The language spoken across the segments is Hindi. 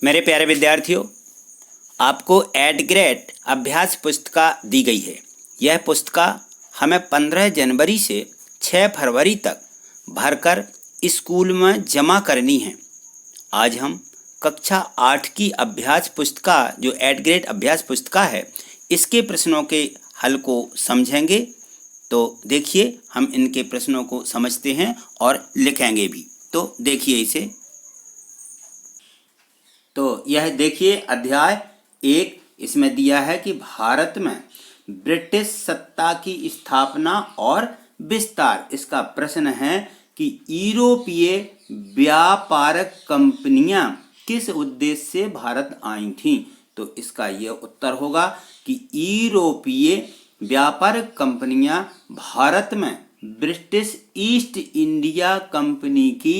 मेरे प्यारे विद्यार्थियों, आपको एट ग्रेड अभ्यास पुस्तिका दी गई है। यह पुस्तिका हमें 15 जनवरी से 6 फरवरी तक भरकर स्कूल में जमा करनी है। आज हम कक्षा 8 की अभ्यास पुस्तिका जो एट ग्रेड अभ्यास पुस्तिका है, इसके प्रश्नों के हल को समझेंगे। तो देखिए, हम इनके प्रश्नों को समझते हैं और लिखेंगे भी। तो देखिए इसे। तो यह देखिए अध्याय 1, इसमें दिया है कि भारत में ब्रिटिश सत्ता की स्थापना और विस्तार। इसका प्रश्न है कि यूरोपीय व्यापारक कंपनियां किस उद्देश्य से भारत आई थीं। तो इसका यह उत्तर होगा कि यूरोपीय व्यापारक कंपनियां भारत में ब्रिटिश ईस्ट इंडिया कंपनी की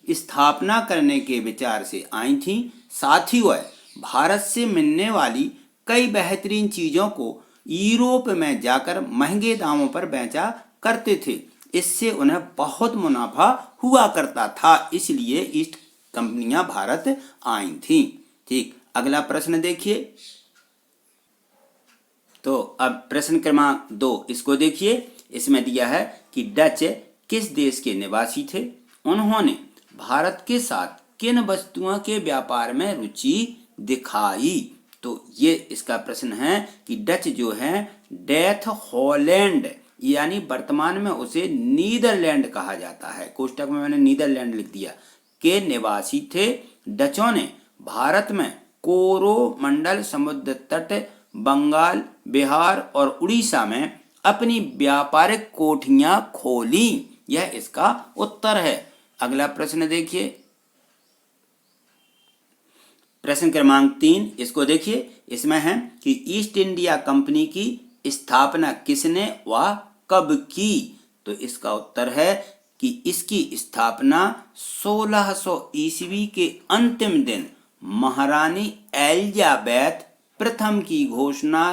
स्थापना करने के विचार से आई थीं। साथ ही वह भारत से मिलने वाली कई बेहतरीन चीज़ों को यूरोप में जाकर महंगे दामों पर बेचा करते थे। इससे उन्हें बहुत मुनाफा हुआ करता था, इसलिए ईस्ट कंपनियां भारत आई थीं। ठीक, अगला प्रश्न देखिए। तो अब प्रश्न क्रमांक 2, इसको देखिए। इसमें दिया है कि डच किस देश के निवासी थे, उन्होंने भारत के साथ किन वस्तुओं के व्यापार में रुचि दिखाई। तो ये इसका प्रश्न है कि डच जो है डेथ हॉलैंड, यानी वर्तमान में उसे नीदरलैंड कहा जाता है, कोष्टक में मैंने नीदरलैंड लिख दिया, के निवासी थे। डचों ने भारत में कोरोमंडल समुद्र तट, बंगाल, बिहार और उड़ीसा में अपनी व्यापारिक कोठियां खोली। यह इसका उत्तर है। अगला प्रश्न देखिए, प्रश्न क्रमांक 3, इसको देखिए। इसमें है कि ईस्ट इंडिया कंपनी की स्थापना किसने व कब की। तो इसका उत्तर है कि इसकी स्थापना 1600 ईस्वी के अंतिम दिन महारानी एलिजाबेथ प्रथम की घोषणा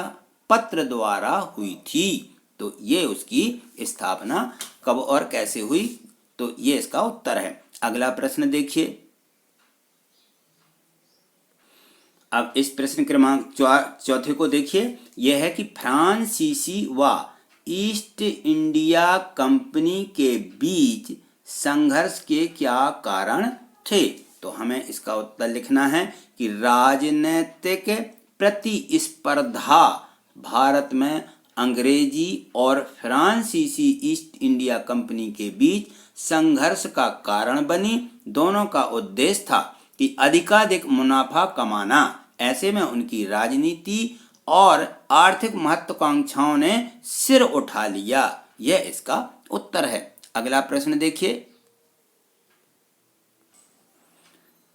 पत्र द्वारा हुई थी। तो ये उसकी स्थापना कब और कैसे हुई, तो ये इसका उत्तर है। अगला प्रश्न देखिए। अब इस प्रश्न क्रमांक 4 को देखिए। यह है कि फ्रांसीसी व ईस्ट इंडिया कंपनी के बीच संघर्ष के क्या कारण थे। तो हमें इसका उत्तर लिखना है कि राजनीतिक प्रतिस्पर्धा भारत में अंग्रेजी और फ्रांसीसी ईस्ट इंडिया कंपनी के बीच संघर्ष का कारण बनी। दोनों का उद्देश्य था कि अधिकाधिक मुनाफा कमाना। ऐसे में उनकी राजनीति और आर्थिक महत्वाकांक्षाओं ने सिर उठा लिया। यह इसका उत्तर है। अगला प्रश्न देखिए।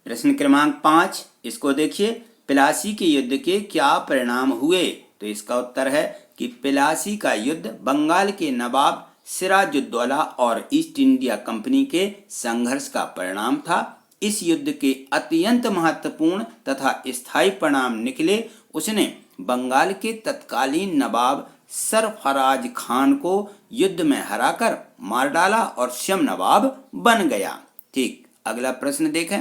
प्रश्न क्रमांक 5, इसको देखिए। प्लासी के युद्ध के क्या परिणाम हुए। तो इसका उत्तर है कि प्लासी का युद्ध बंगाल के नवाब सिराजुद्दौला और ईस्ट इंडिया कंपनी के संघर्ष का परिणाम था। इस युद्ध के अत्यंत महत्वपूर्ण तथा स्थायी परिणाम निकले। उसने बंगाल के तत्कालीन नवाब सरफराज खान को युद्ध में हराकर मार डाला और स्वयं नवाब बन गया। ठीक, अगला प्रश्न देखें।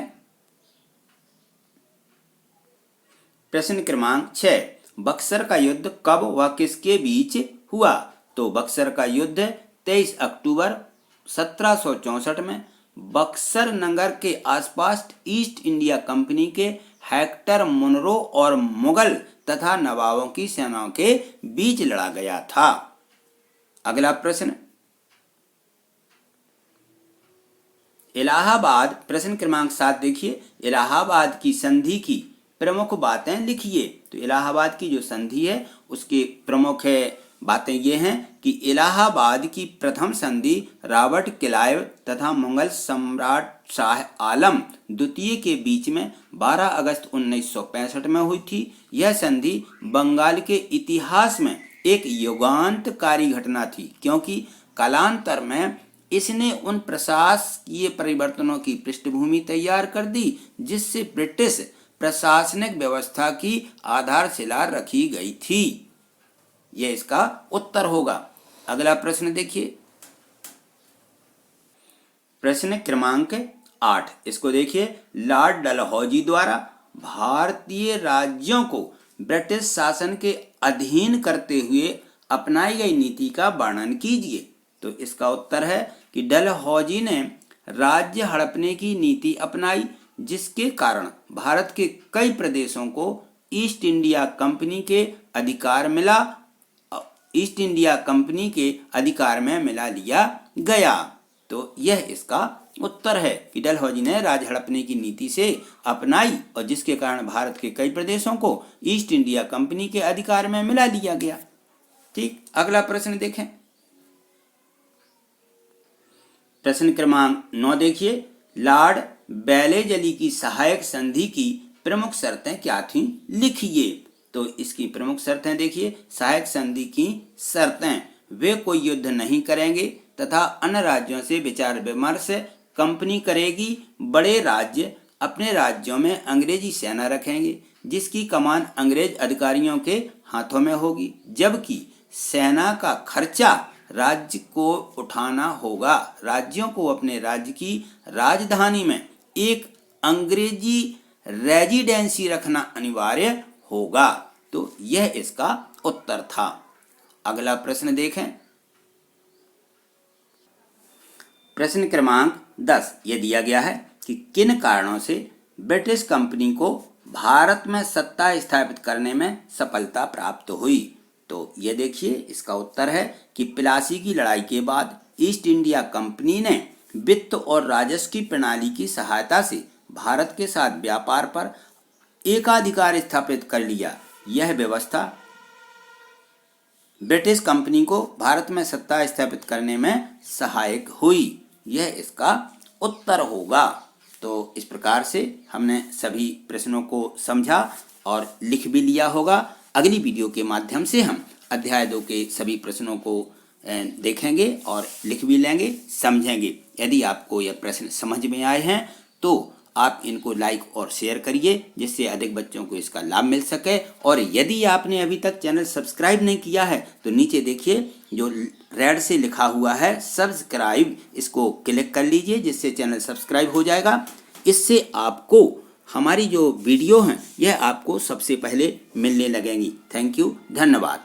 प्रश्न क्रमांक 6, बक्सर का युद्ध कब व किसके बीच हुआ। तो बक्सर का युद्ध 23 अक्टूबर 1764 में बक्सर नगर के आसपास ईस्ट इंडिया कंपनी के हेक्टर मुनरो और मुगल तथा नवाबों की सेनाओं के बीच लड़ा गया था। अगला प्रश्न, इलाहाबाद, प्रश्न क्रमांक 7 देखिए। इलाहाबाद की संधि की प्रमुख बातें लिखिए। तो इलाहाबाद की जो संधि है उसके प्रमुख बातें ये हैं कि इलाहाबाद की प्रथम संधि रॉबर्ट क्लाइव तथा मुगल सम्राट शाह आलम द्वितीय के बीच में 12 अगस्त 1965 में हुई थी। यह संधि बंगाल के इतिहास में एक युगांतकारी घटना थी, क्योंकि कालांतर में इसने उन प्रशासकीय परिवर्तनों की पृष्ठभूमि तैयार कर दी जिससे ब्रिटिश प्रशासनिक व्यवस्था की आधारशिला रखी गई थी। यह इसका उत्तर होगा। अगला प्रश्न देखिए। प्रश्न क्रमांक 8, इसको देखिए। लॉर्ड डलहौजी द्वारा भारतीय राज्यों को ब्रिटिश शासन के अधीन करते हुए अपनाई गई नीति का वर्णन कीजिए। तो इसका उत्तर है कि डलहौजी ने राज्य हड़पने की नीति अपनाई, जिसके कारण भारत के कई प्रदेशों को ईस्ट इंडिया कंपनी के अधिकार में मिला लिया गया। तो यह इसका उत्तर है कि डलहौजी ने राज्य हड़पने की नीति से अपनाई और जिसके कारण भारत के कई प्रदेशों को ईस्ट इंडिया कंपनी के अधिकार में मिला लिया गया। ठीक, अगला प्रश्न देखें। प्रश्न क्रमांक 9 देखिए, लॉर्ड बेलेजली की सहायक संधि की प्रमुख शर्तें क्या थीं, लिखिए। तो इसकी प्रमुख शर्तें देखिए, सहायक संधि की शर्तें, वे कोई युद्ध नहीं करेंगे तथा अन्य राज्यों से विचार विमर्श कंपनी करेगी। बड़े राज्य अपने राज्यों में अंग्रेजी सेना रखेंगे जिसकी कमान अंग्रेज अधिकारियों के हाथों में होगी, जबकि सेना का खर्चा राज्य को उठाना होगा। राज्यों को अपने राज्य की राजधानी में एक अंग्रेजी रेजिडेंसी रखना अनिवार्य होगा। तो यह इसका उत्तर था। अगला प्रश्न देखें। प्रश्न क्रमांक 10 ये दिया गया है कि किन कारणों से ब्रिटिश कंपनी को भारत में सत्ता स्थापित करने में सफलता प्राप्त हुई। तो ये देखिए, इसका उत्तर है कि प्लासी की लड़ाई के बाद ईस्ट इंडिया कंपनी ने वित्त और राजस्व की प्रणाली की सहायता से भारत के साथ व्यापार पर एकाधिकार स्थापित कर लिया। यह व्यवस्था ब्रिटिश कंपनी को भारत में सत्ता स्थापित करने में सहायक हुई। यह इसका उत्तर होगा। तो इस प्रकार से हमने सभी प्रश्नों को समझा और लिख भी लिया होगा। अगली वीडियो के माध्यम से हम अध्याय 2 के सभी प्रश्नों को देखेंगे और लिख भी लेंगे, समझेंगे। यदि आपको यह प्रश्न समझ में आए हैं तो आप इनको लाइक और शेयर करिए, जिससे अधिक बच्चों को इसका लाभ मिल सके। और यदि आपने अभी तक चैनल सब्सक्राइब नहीं किया है तो नीचे देखिए जो रेड से लिखा हुआ है सब्सक्राइब, इसको क्लिक कर लीजिए, जिससे चैनल सब्सक्राइब हो जाएगा। इससे आपको हमारी जो वीडियो हैं यह आपको सबसे पहले मिलने लगेंगी। थैंक यू, धन्यवाद।